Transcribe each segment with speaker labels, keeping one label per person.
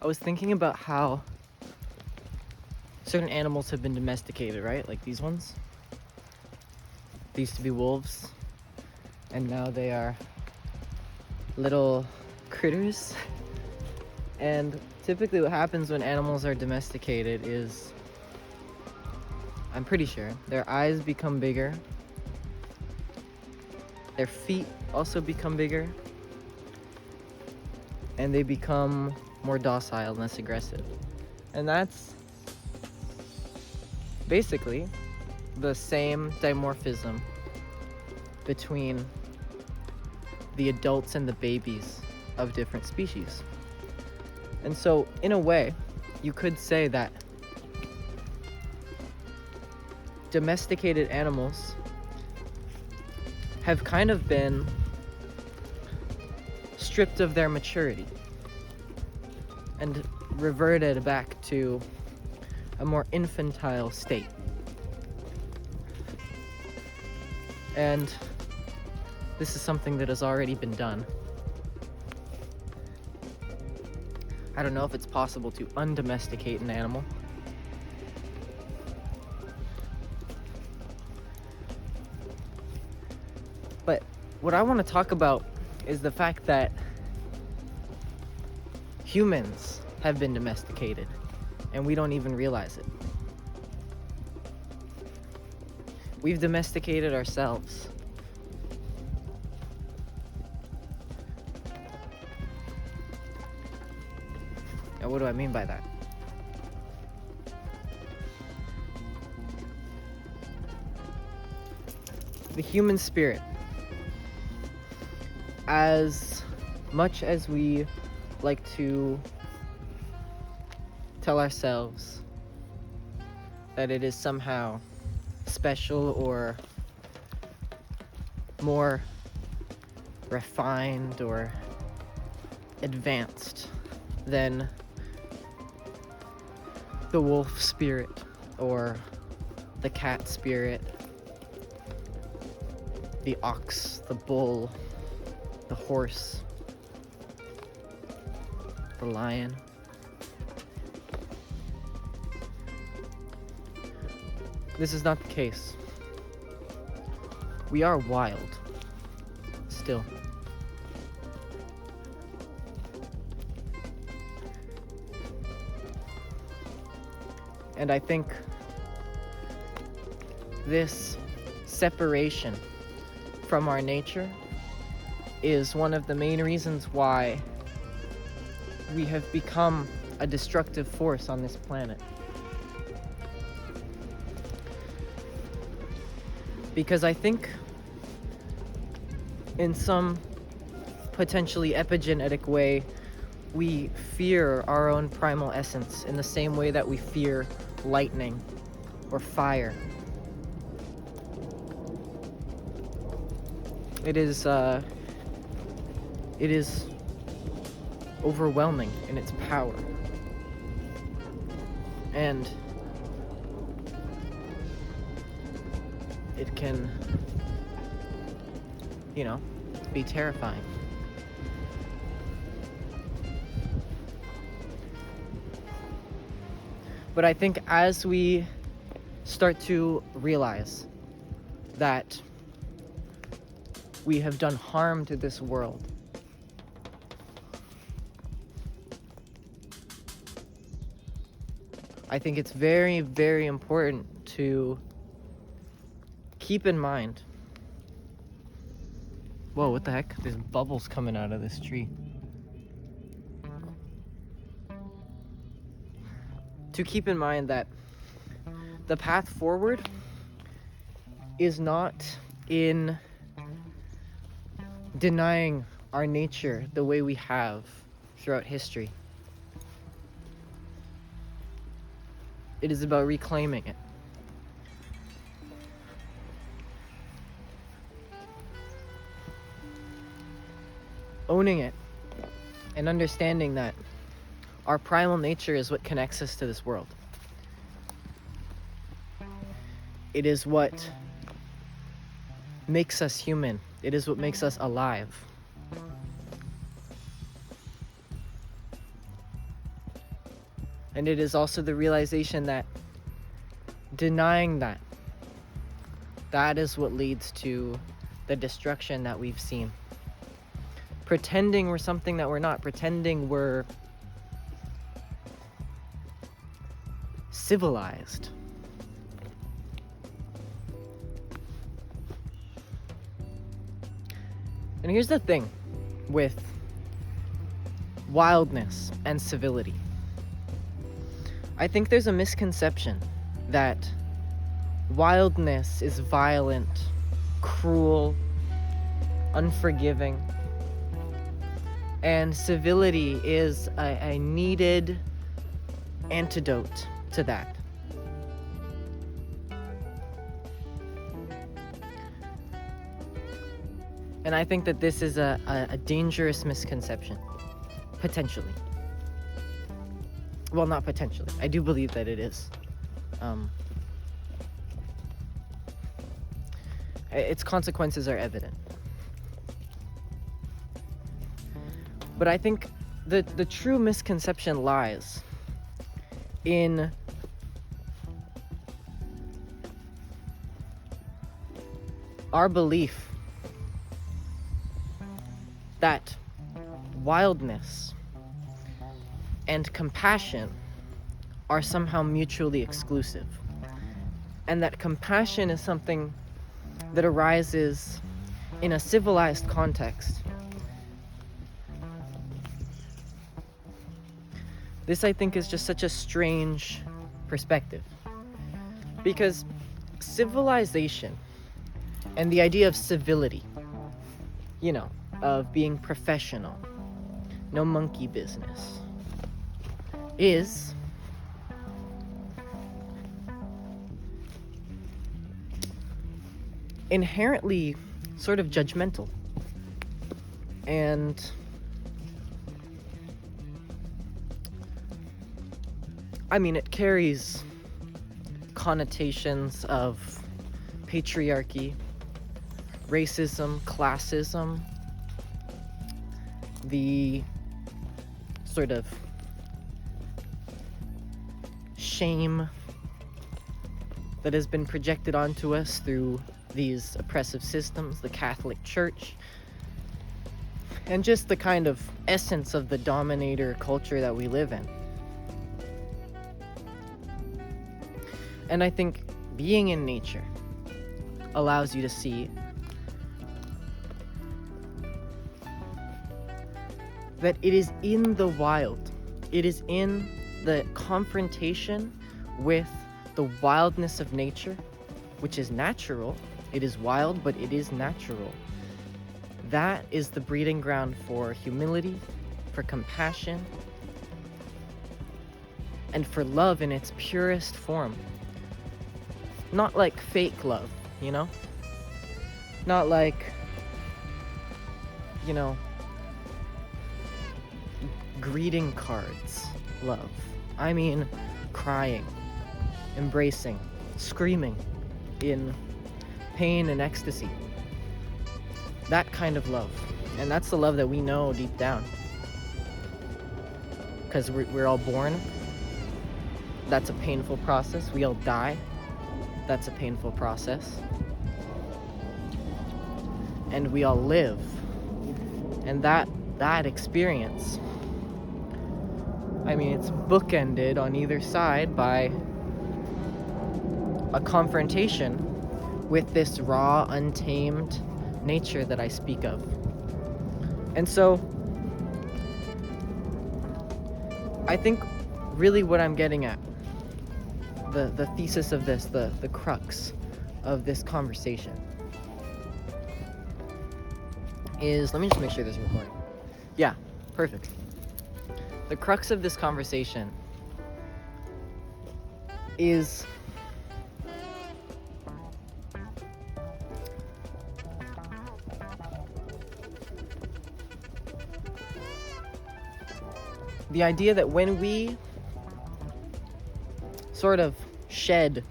Speaker 1: I was thinking about how certain animals have been domesticated, right? Like these ones. They used to be wolves, and now they are little critters. And typically what happens when animals are domesticated is, I'm pretty sure, their eyes become bigger, their feet also become bigger, and they become more docile and less aggressive. And that's basically the same dimorphism between the adults and the babies of different species. And so, in a way, you could say that domesticated animals have kind of been stripped of their maturity and reverted back to a more infantile state. And this is something that has already been done. I don't know if it's possible to undomesticate an animal. But what I want to talk about is the fact that humans have been domesticated and we don't even realize it. We've domesticated ourselves. Now, what do I mean by that? The human spirit, as much as we like to tell ourselves that it is somehow special or more refined or advanced than the wolf spirit or the cat spirit, the ox, the bull, the horse, the lion. This is not the case. We are wild, still. And I think this separation from our nature is one of the main reasons why we have become a destructive force on this planet. Because I think in some potentially epigenetic way, we fear our own primal essence in the same way that we fear lightning or fire. It is overwhelming in its power. And it can, be terrifying. But I think as we start to realize that we have done harm to this world, I think it's very, very important to keep in mind. Whoa, what the heck? There's bubbles coming out of this tree. To keep in mind that the path forward is not in denying our nature the way we have throughout history. It is about reclaiming it. Owning it and understanding that our primal nature is what connects us to this world. It is what makes us human. It is what makes us alive. And it is also the realization that denying that is what leads to the destruction that we've seen. Pretending we're something that we're not, pretending we're civilized. And here's the thing with wildness and civility. I think there's a misconception that wildness is violent, cruel, unforgiving, and civility is a needed antidote to that. And I think that this is a dangerous misconception, potentially. Well, not potentially. I do believe that it is. Its consequences are evident. But I think the true misconception lies in our belief that wildness and compassion are somehow mutually exclusive, and that compassion is something that arises in a civilized context. This, I think, is just such a strange perspective, because civilization and the idea of civility, of being professional, no monkey business, is inherently sort of judgmental. And it carries connotations of patriarchy, racism, classism, the sort of shame that has been projected onto us through these oppressive systems, the Catholic Church, and just the kind of essence of the dominator culture that we live in. And I think being in nature allows you to see that it is in the wild, it is in the confrontation with the wildness of nature, which is natural. It is wild, but it is natural. That is the breeding ground for humility, for compassion, and for love in its purest form. Not like fake love, Not like, greeting cards love. I mean, crying, embracing, screaming in pain and ecstasy. That kind of love. And that's the love that we know deep down. Because we're all born. That's a painful process. We all die. That's a painful process. And we all live. And that experience, it's bookended on either side by a confrontation with this raw, untamed nature that I speak of. And so, I think really what I'm getting at, the thesis of this, the crux of this conversation is, let me just make sure this is recording. Yeah, perfect. The crux of this conversation is the idea that when we sort of shed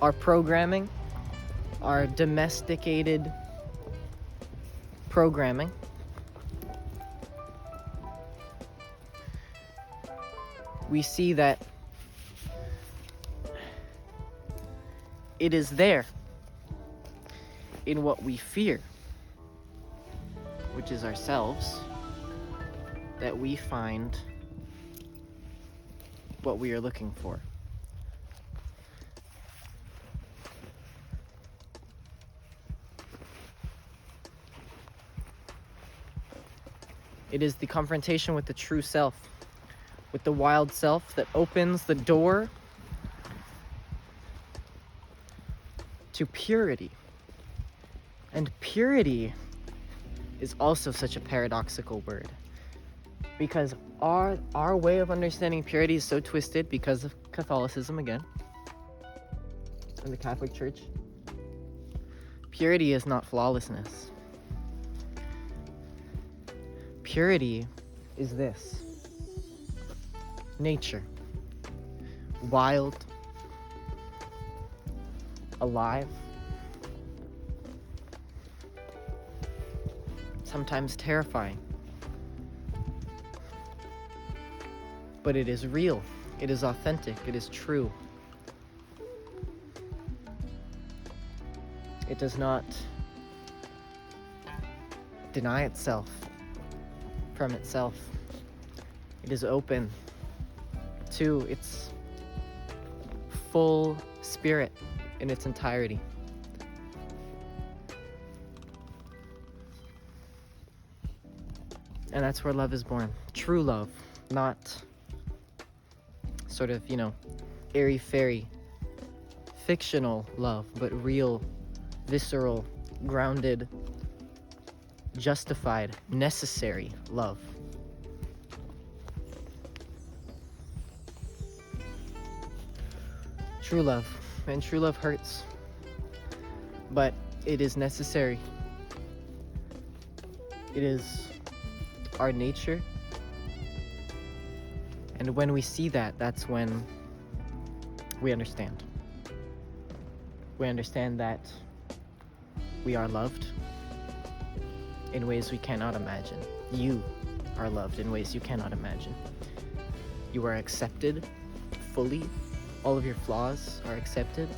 Speaker 1: our programming, our domesticated programming, we see that it is there in what we fear, which is ourselves, that we find what we are looking for. It is the confrontation with the true self, with the wild self, that opens the door to purity. And purity is also such a paradoxical word, because our way of understanding purity is so twisted because of Catholicism again, and the Catholic Church. Purity is not flawlessness. Purity is this: nature, wild, alive, sometimes terrifying, but it is real, it is authentic, it is true. It does not deny itself from itself. It is open to its full spirit in its entirety. And that's where love is born. True love, not sort of, airy-fairy, fictional love, but real, visceral, grounded, justified, necessary love. True love. And true love hurts, but it is necessary. It is our nature. And when we see that, that's when we understand. We understand that we are loved in ways we cannot imagine. You are loved in ways you cannot imagine. You are accepted fully. All of your flaws are accepted.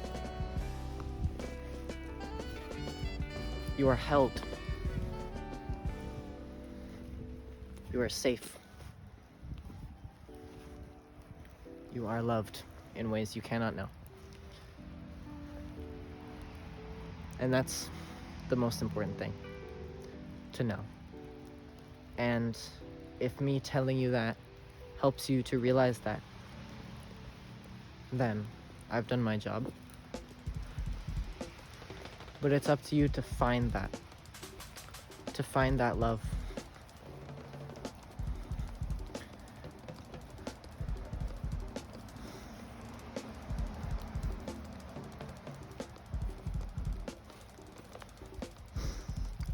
Speaker 1: You are held. You are safe. You are loved in ways you cannot know. And that's the most important thing to know. And if me telling you that helps you to realize that, then I've done my job. But it's up to you to find that love.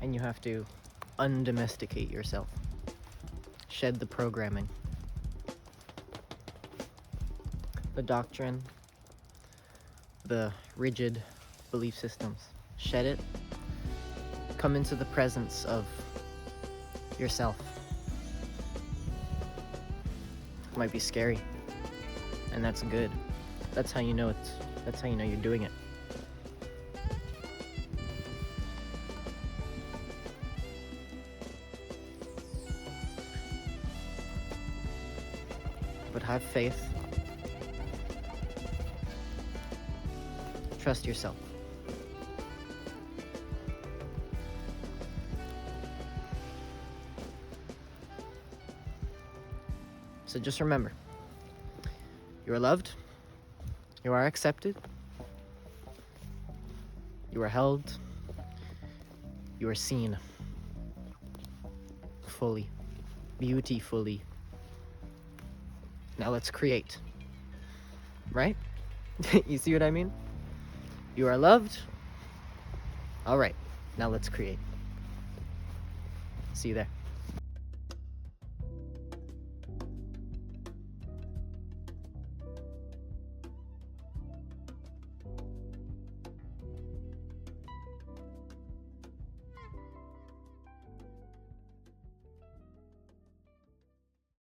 Speaker 1: And you have to undomesticate yourself. Shed the programming, the doctrine, the rigid belief systems. Shed it. Come into the presence of yourself. It might be scary, and that's good. That's how you know you're doing it. But have faith. Trust yourself. So just remember, you are loved, you are accepted, you are held, you are seen fully, beautifully. Now let's create. Right? You see what I mean? You are loved. All right, now let's create. See you there.